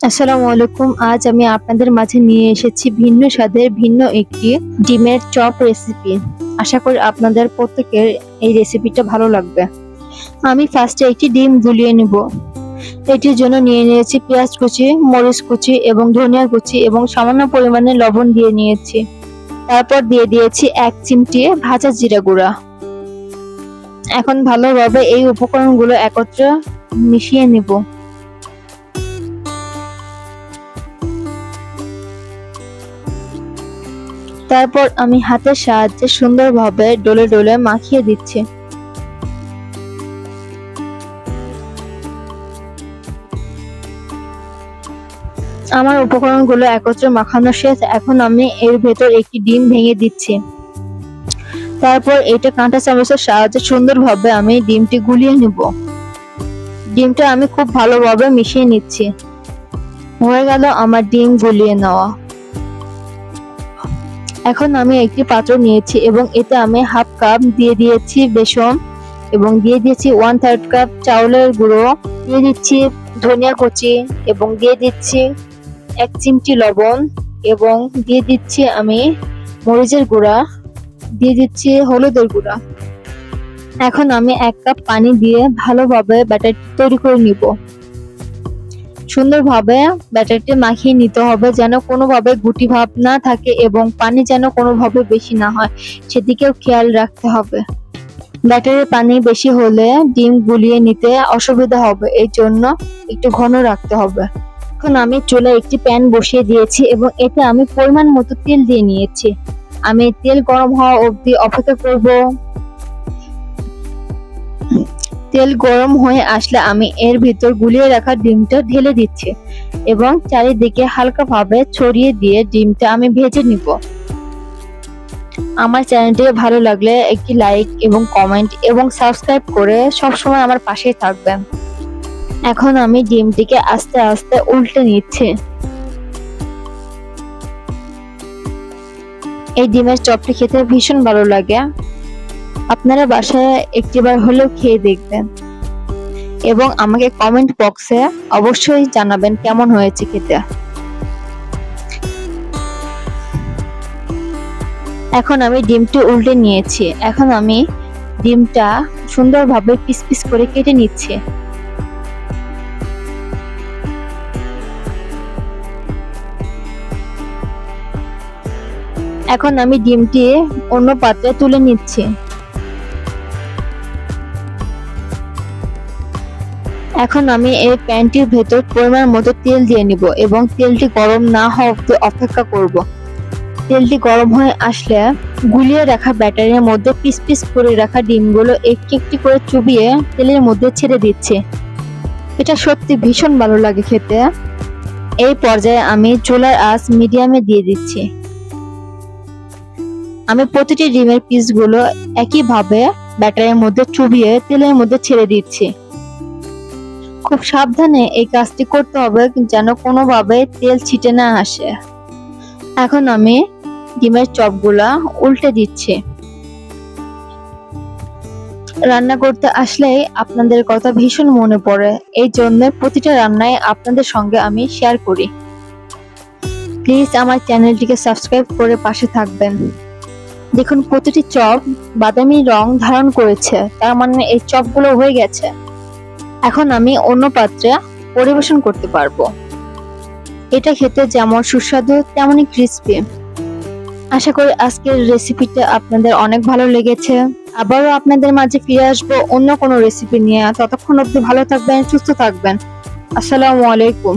আসসালামু আলাইকুম। আজ আমি আপনাদের মাঝে নিয়ে এসেছি ভিন্ন স্বাদের ভিন্ন একটি ডিমের চপ রেসিপি। আশা করি আপনাদের প্রত্যেকের এই রেসিপিটা ভালো লাগবে। আমি ফার্স্টে একটি ডিম গুলিয়ে নিব। এটির জন্য নিয়ে নিয়েছি পেঁয়াজ কুচি, মরিচ কুচি এবং ধনিয়া কুচি এবং সামান্য পরিমাণে লবণ দিয়ে নিয়েছি। তারপর দিয়ে দিয়েছি 1 চিমটি ভাজা জিরা গুঁড়া। এখন ভালোভাবে এই উপকরণগুলো একত্রে মিশিয়ে নিব। তারপর আমি হাতের সাহায্যে সুন্দরভাবে ডলে ডলে মাখিয়ে দিচ্ছি। আমার উপকরণগুলো একত্রে মাখানো শেষ। এখন আমি এর ভেতর একটি ডিম ভেঙে দিচ্ছি। তারপর এটা কাঁটা চামচের সাহায্যে সুন্দরভাবে আমি ডিমটি গুলিয়ে নেব। ডিমটা আমি খুব ভালোভাবে মিশিয়ে নিচ্ছি। হয়ে গেল আমার ডিম গুলিয়ে নেওয়া। এখন আমি একটি পাত্র নিয়েছি এবং এতে আমি হাফ কাপ দিয়ে দিয়েছি বেসন এবং দিয়ে দিয়েছি 1/3 কাপ চাউলের গুঁড়ো, দিয়ে দিচ্ছি ধনিয়া কুচি এবং দিয়ে দিচ্ছি 1 চিমটি লবণ এবং দিয়ে দিচ্ছি আমি মরিচের গুঁড়া, দিয়ে দিচ্ছি হলুদের গুঁড়া। এখন আমি 1 কাপ পানি দিয়ে ভালোভাবে ব্যাটারটি তৈরি করে নিব। সুন্দরভাবে ব্যাটারটি মাখিয়ে নিতে হবে যেন কোনোভাবে গুটি ভাব না থাকে এবং পানি যেন কোনোভাবে বেশি না হয়, সেদিকেও খেয়াল রাখতে হবে। ব্যাটারের পানি বেশি হলে ডিম গুলিয়ে নিতে অসুবিধা হবে, এই জন্য একটু ঘন রাখতে হবে। এখন আমি চুলায় একটি প্যান বসিয়ে দিয়েছি এবং এতে আমি পরিমাণ মতো তেল দিয়ে নিয়েছি। আমি তেল গরম হওয়া অবধি অপেক্ষা করব। তেল গরম হয়ে আসলে আমি এর ভিতর গুলিয়ে রাখা ডিমটা ঢেলে দিচ্ছি এবং চারিদিকে হালকাভাবে ছড়িয়ে দিয়ে ডিমটা আমি ভেজে নিব। আমার চ্যানেলটি ভালো লাগলে একটি লাইক এবং কমেন্ট এবং সাবস্ক্রাইব করে সবসময় আমার পাশেই থাকবেন। এখন আমি ডিমটিকে আস্তে আস্তে উল্টে নিচ্ছি। এই ডিমের চপটি খেতে ভীষণ ভালো লাগে। আপনারা বাসায় একটিবার হলেও খেয়ে দেখবেন এবং আমাকে কমেন্ট বক্সে অবশ্যই জানাবেন কেমন হয়েছে খেতে। এখন আমি ডিমটি উল্টে নিয়েছি। এখন আমি ডিমটা সুন্দরভাবে পিস পিস করে কেটে নিচ্ছি। এখন আমি ডিমটি অন্য পাত্রে তুলে নিচ্ছি। এখন আমি এই প্যানটির ভেতর পরিমাণ মতো তেল দিয়ে নিব এবং তেলটি গরম না হওয়া অবধি অপেক্ষা করব। তেলটি গরম হয়ে আসলে গুলিয়ে রাখা ব্যাটারের মধ্যে পিস পিস করে রাখা ডিমগুলো একটি একটি করে চুবিয়ে তেলের মধ্যে ছেড়ে দিচ্ছি। এটা সত্যি ভীষণ ভালো লাগে খেতে। এই পর্যায়ে আমি চুলার আঁচ মিডিয়ামে দিয়ে দিচ্ছি। আমি প্রতিটি ডিমের পিসগুলো একইভাবে ব্যাটারের মধ্যে চুবিয়ে তেলের মধ্যে ছেড়ে দিচ্ছি। খুব সাবধানে এই কাজটি করতে হবে যেন কোনোভাবে তেল ছিটে না আসে। এখন আমি ডিমের চপগুলা উল্টে দিচ্ছি। রান্না করতে আসলেই আপনাদের কথা ভীষণ মনে পড়ে, এই জন্য প্রতিটা রান্নায় আপনাদের সঙ্গে আমি শেয়ার করি। প্লিজ আমার চ্যানেলটিকে সাবস্ক্রাইব করে পাশে থাকবেন। দেখুন প্রতিটি চপ বাদামি রং ধারণ করেছে, তার মানে এই চপগুলো হয়ে গেছে। এখন আমি অন্য পাত্রে পরিবেশন করতে পারবো। এটা খেতে যেমন সুস্বাদু তেমনই ক্রিস্পি। আশা করি আজকের রেসিপিটা আপনাদের অনেক ভালো লেগেছে। আবারও আপনাদের মাঝে ফিরে আসবো অন্য কোনো রেসিপি নিয়ে। ততক্ষণ অবধি ভালো থাকবেন, সুস্থ থাকবেন। আসসালামু আলাইকুম।